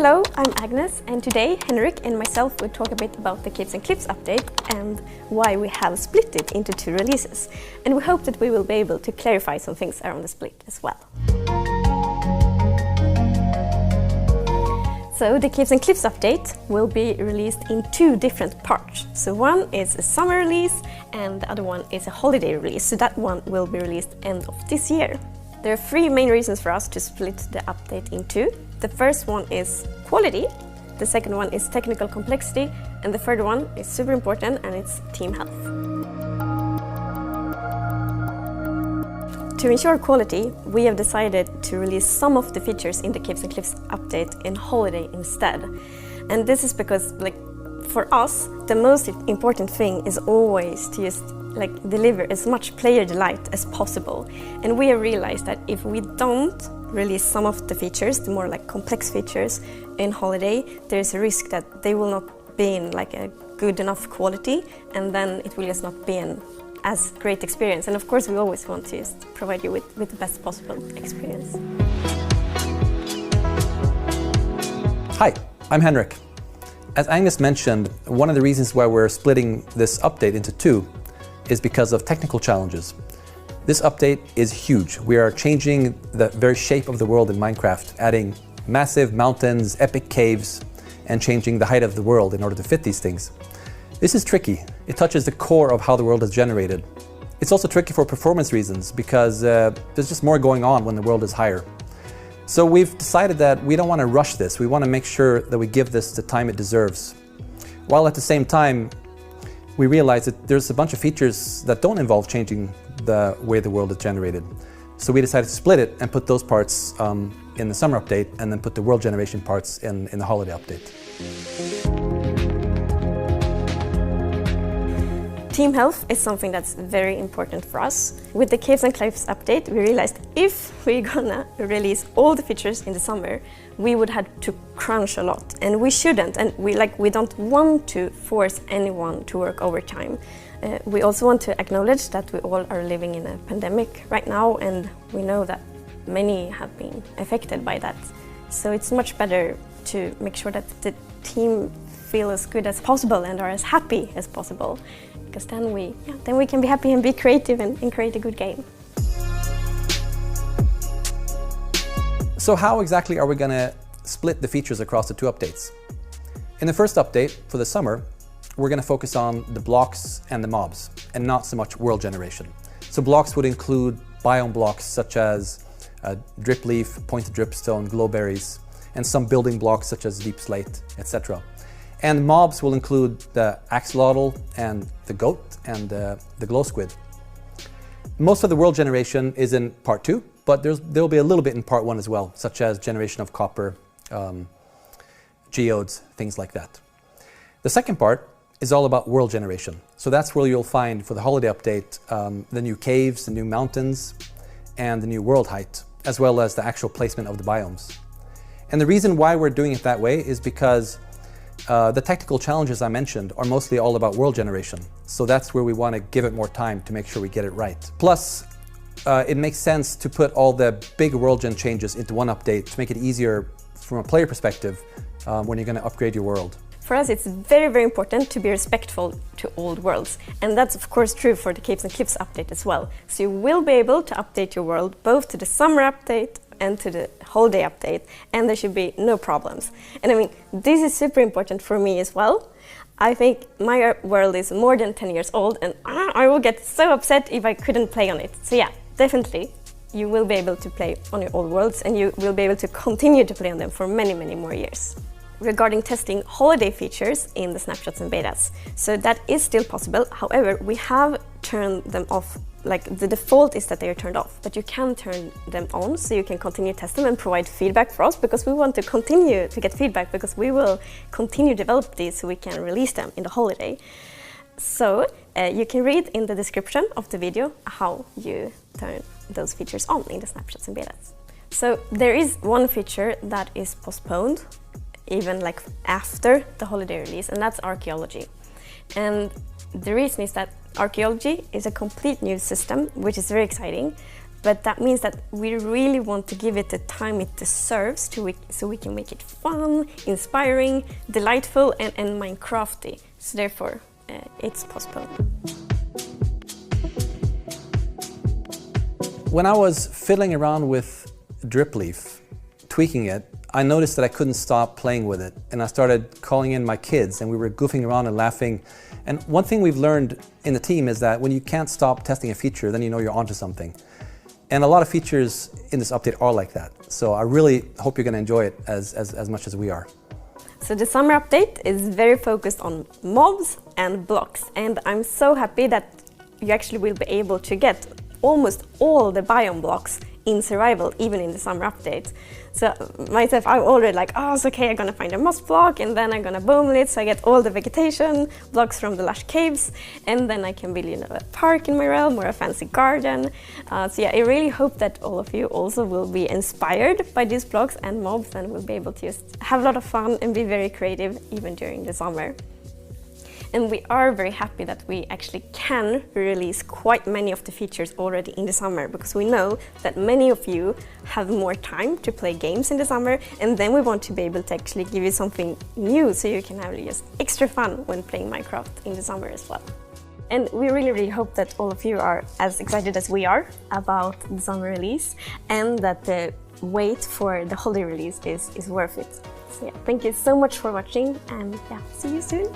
Hello, I'm Agnes, and today Henrik and myself will talk a bit about the Capes and Clips update and why we have split it into two releases. And we hope that we will be able to clarify some things around the split as well. So the Capes and Clips update will be released in two different parts. So one is a summer release and the other one is a holiday release. So that one will be released end of this year. There are three main reasons for us to split the update in two. The first one is quality, the second one is technical complexity, and the third one is super important, and it's team health. To ensure quality, we have decided to release some of the features in the Capes and Clips update in holiday instead. And this is because, for us, the most important thing is always to just deliver as much player delight as possible. And we have realized that if we don't release some of the features, the more complex features in holiday, there's a risk that they will not be in a good enough quality, and then it will just not be an as great experience. And of course we always want to just provide you with the best possible experience. Hi, I'm Henrik. As Agnes mentioned, one of the reasons why we're splitting this update into two is because of technical challenges. This update is huge. We are changing the very shape of the world in Minecraft, adding massive mountains, epic caves, and changing the height of the world in order to fit these things. This is tricky. It touches the core of how the world is generated. It's also tricky for performance reasons because there's just more going on when the world is higher. So we've decided that we don't want to rush this. We want to make sure that we give this the time it deserves, while at the same time we realize that there's a bunch of features that don't involve changing the way the world is generated. So we decided to split it and put those parts in the summer update, and then put the world generation parts in the holiday update. Team health is something that's very important for us. With the Capes and Clips update, we realized if we're gonna release all the features in the summer, we would have to crunch a lot, and we shouldn't. And we don't want to force anyone to work overtime. We also want to acknowledge that we all are living in a pandemic right now, and we know that many have been affected by that. So it's much better to make sure that the team feel as good as possible and are as happy as possible, because then we can be happy and be creative and create a good game. So how exactly are we going to split the features across the two updates? In the first update for the summer, we're going to focus on the blocks and the mobs, and not so much world generation. So blocks would include biome blocks such as drip leaf, pointed dripstone, glowberries, and some building blocks such as deep slate, etc. And mobs will include the axolotl and the goat and the glow squid. Most of the world generation is in part 2, but there'll be a little bit in part 1 as well, such as generation of copper, geodes, things like that. The second part is all about world generation. So that's where you'll find, for the holiday update, the new caves, the new mountains, and the new world height, as well as the actual placement of the biomes. And the reason why we're doing it that way is because the technical challenges I mentioned are mostly all about world generation. So that's where we want to give it more time to make sure we get it right. Plus, it makes sense to put all the big world gen changes into one update to make it easier from a player perspective when you're going to upgrade your world. For us, it's very, very important to be respectful to old worlds. And that's of course true for the Capes and Clips update as well. So you will be able to update your world both to the summer update and to the holiday update, and there should be no problems. And I mean, this is super important for me as well. I think my world is more than 10 years old, and I will get so upset if I couldn't play on it. So yeah, definitely you will be able to play on your old worlds, and you will be able to continue to play on them for many, many more years. Regarding testing holiday features in the snapshots and betas, so that is still possible. However, we have turned them off. The default is that they are turned off, but you can turn them on so you can continue to test them and provide feedback for us, because we want to continue to get feedback, because we will continue to develop these so we can release them in the holiday. So you can read in the description of the video how you turn those features on in the snapshots and betas. So there is one feature that is postponed even after the holiday release, and that's archaeology. And the reason is that archaeology is a complete new system, which is very exciting. but that means that we really want to give it the time it deserves so we can make it fun, inspiring, delightful and Minecrafty. So therefore, it's possible. When I was fiddling around with Dripleaf, tweaking it, I noticed that I couldn't stop playing with it, and I started calling in my kids and we were goofing around and laughing. And one thing we've learned in the team is that when you can't stop testing a feature, then you know you're onto something. And a lot of features in this update are like that. So I really hope you're going to enjoy it as much as we are. So the summer update is very focused on mobs and blocks, and I'm so happy that you actually will be able to get almost all the biome blocks in survival, even in the summer update. So myself, I'm already like, oh, it's okay, I'm gonna find a moss block and then I'm gonna boom it, so I get all the vegetation blocks from the lush caves, and then I can build, a park in my realm or a fancy garden. So yeah, I really hope that all of you also will be inspired by these blocks and mobs and will be able to just have a lot of fun and be very creative even during the summer. And we are very happy that we actually can release quite many of the features already in the summer, because we know that many of you have more time to play games in the summer, and then we want to be able to actually give you something new so you can have just extra fun when playing Minecraft in the summer as well. And we really hope that all of you are as excited as we are about the summer release, and that the wait for the holiday release is worth it. So yeah, thank you so much for watching, and yeah, see you soon.